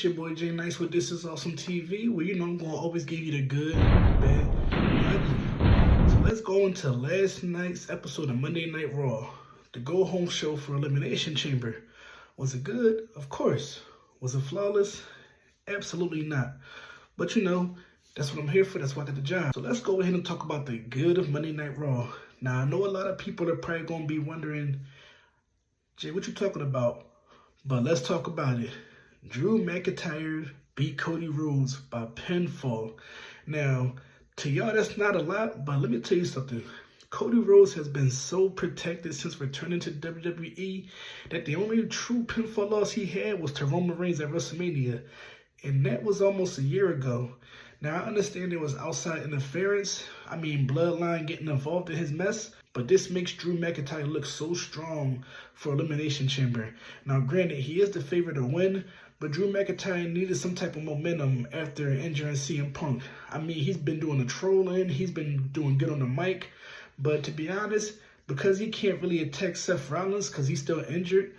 It's your boy Jay Nice with This Is Awesome TV, where you know I'm going to always give you the good, the bad, and the ugly. So let's go into last night's episode of Monday Night Raw, the go-home show for Elimination Chamber. Was it good? Of course. Was it flawless? Absolutely not. But you know, that's what I'm here for. That's why I got the job. So let's go ahead and talk about the good of Monday Night Raw. Now, I know a lot of people are probably going to be wondering, Jay, what you talking about? But let's talk about it. Drew McIntyre beat Cody Rhodes by pinfall. Now, to y'all, that's not a lot, but let me tell you something. Cody Rhodes has been so protected since returning to WWE that the only true pinfall loss he had was to Roman Reigns at WrestleMania, and that was almost a year ago. Now, I understand there was outside interference, bloodline getting involved in his mess, but this makes Drew McIntyre look so strong for Elimination Chamber. Now, granted, he is the favorite to win, but Drew McIntyre needed some type of momentum after injuring CM Punk. He's been doing the trolling, he's been doing good on the mic, but to be honest, because he can't really attack Seth Rollins because he's still injured,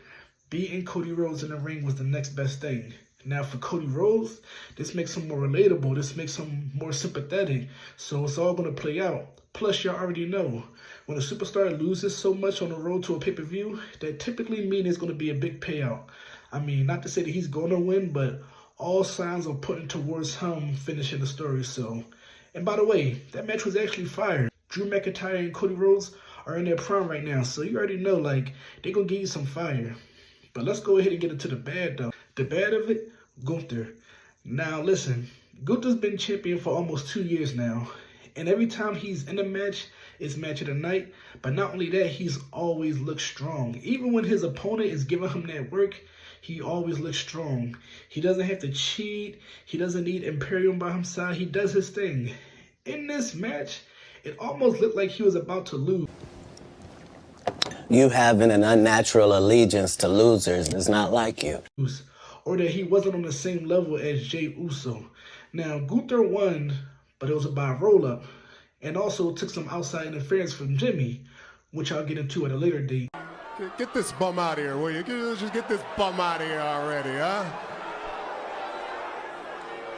beating Cody Rhodes in the ring was the next best thing. Now, for Cody Rhodes, this makes him more relatable. This makes him more sympathetic. So it's all going to play out. Plus, y'all already know, when a superstar loses so much on the road to a pay-per-view, that typically means it's going to be a big payout. Not to say that he's going to win, but all signs are pointing towards him finishing the story. So, and by the way, that match was actually fire. Drew McIntyre and Cody Rhodes are in their prime right now. So you already know, they're going to give you some fire. But let's go ahead and get into the bad, though. The bad of it, Gunther. Now, listen, Gunther's been champion for almost 2 years now. And every time he's in a match, it's match of the night. But not only that, he's always looked strong. Even when his opponent is giving him that work, he always looks strong. He doesn't have to cheat. He doesn't need Imperium by his side. He does his thing. In this match, it almost looked like he was about to lose. You having an unnatural allegiance to losers is not like you. Or that he wasn't on the same level as Jey Uso. Now, Gunther won, but it was by roll-up. And also took some outside interference from Jimmy, which I'll get into at a later date. Get this bum out of here, will you? Just get this bum out of here already, huh?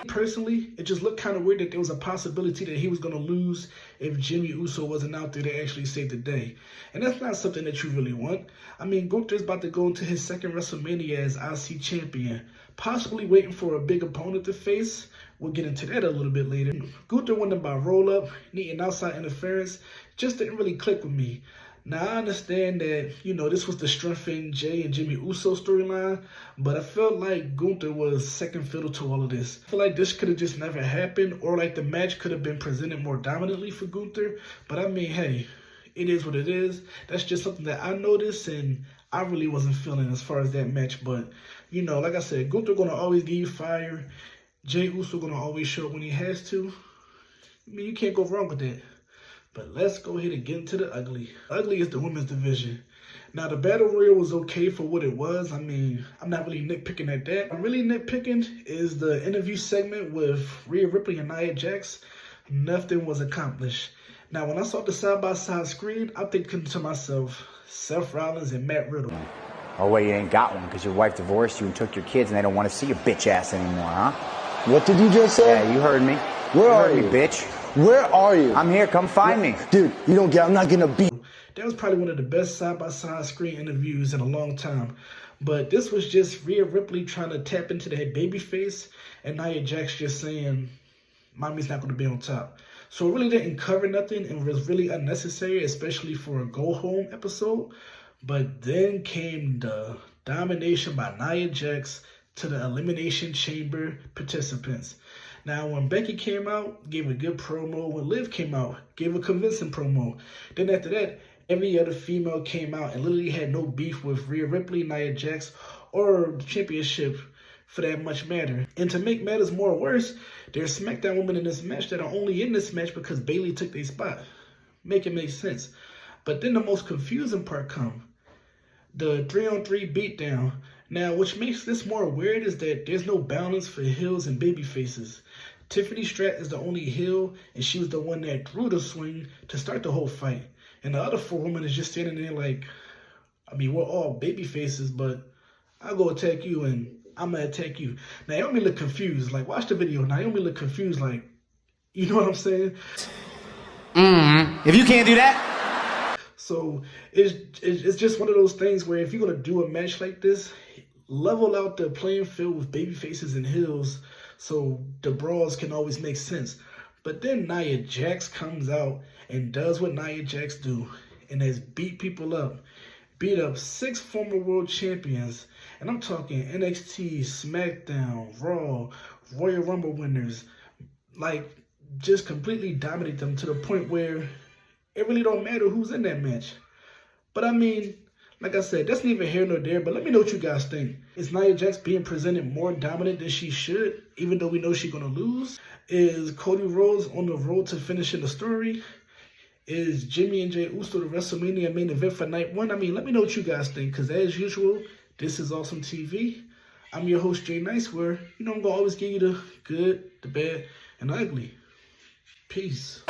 Personally, it just looked kind of weird that there was a possibility that he was going to lose if Jimmy Uso wasn't out there to actually save the day. And that's not something that you really want. Gunther's about to go into his second WrestleMania as IC champion, possibly waiting for a big opponent to face. We'll get into that a little bit later. Gunther won by roll-up, needing outside interference. Just didn't really click with me. Now, I understand that, this was the strengthen Jey and Jimmy Uso storyline, but I felt like Gunther was second fiddle to all of this. I feel like this could have just never happened, or the match could have been presented more dominantly for Gunther. But hey, it is what it is. That's just something that I noticed, and I really wasn't feeling as far as that match. But, like I said, Gunther going to always give you fire. Jey Uso going to always show up when he has to. You can't go wrong with that. But let's go ahead and get into the ugly. Ugly is the women's division. Now, the Battle Royal was okay for what it was. I'm not really nitpicking at that. I'm really nitpicking is the interview segment with Rhea Ripley and Nia Jax. Nothing was accomplished. Now, when I saw the side-by-side screen, I'm thinking to myself, Seth Rollins and Matt Riddle. Oh, well, you ain't got one because your wife divorced you and took your kids and they don't want to see your bitch ass anymore, huh? What did you just say? Yeah, you heard me. Where are you? You heard me, bitch. Where are you? I'm here. Come find me. Dude, you don't get, I'm not going to beat. That was probably one of the best side-by-side screen interviews in a long time. But this was just Rhea Ripley trying to tap into that baby face and Nia Jax just saying, Mommy's not going to be on top. So it really didn't cover nothing and was really unnecessary, especially for a go-home episode. But then came the domination by Nia Jax to the Elimination Chamber participants. Now, when Becky came out, gave a good promo. When Liv came out, gave a convincing promo. Then after that, every other female came out and literally had no beef with Rhea Ripley, Nia Jax, or the championship for that much matter. And to make matters more worse, there's SmackDown women in this match that are only in this match because Bayley took their spot. Make it make sense. But then the most confusing part come. The 3-on-3 beatdown. Now, which makes this more weird is that there's no balance for heels and baby faces. Tiffany Stratton is the only heel, and she was the one that drew the swing to start the whole fight. And the other 4 women is just standing there like, we're all baby faces, but I'll go attack you, and I'm gonna attack you. Naomi look confused. Like, watch the video. Naomi look confused. Like, you know what I'm saying? If you can't do that. So it's just one of those things where if you're gonna do a match like this, level out the playing field with baby faces and heels, so the brawls can always make sense. But then Nia Jax comes out and does what Nia Jax do, and has beat people up. Beat up 6 former world champions, and I'm talking NXT, SmackDown, Raw, Royal Rumble winners. Like, just completely dominate them to the point where it really don't matter who's in that match. But I mean, like I said, that's neither here nor there, but let me know what you guys think. Is Nia Jax being presented more dominant than she should, even though we know she's going to lose? Is Cody Rhodes on the road to finishing the story? Is Jimmy and Jey Uso the WrestleMania main event for night 1? I mean, let me know what you guys think, because as usual, this is Awesome TV. I'm your host, Jay Nice, where, you know, I'm going to always give you the good, the bad, and the ugly. Peace.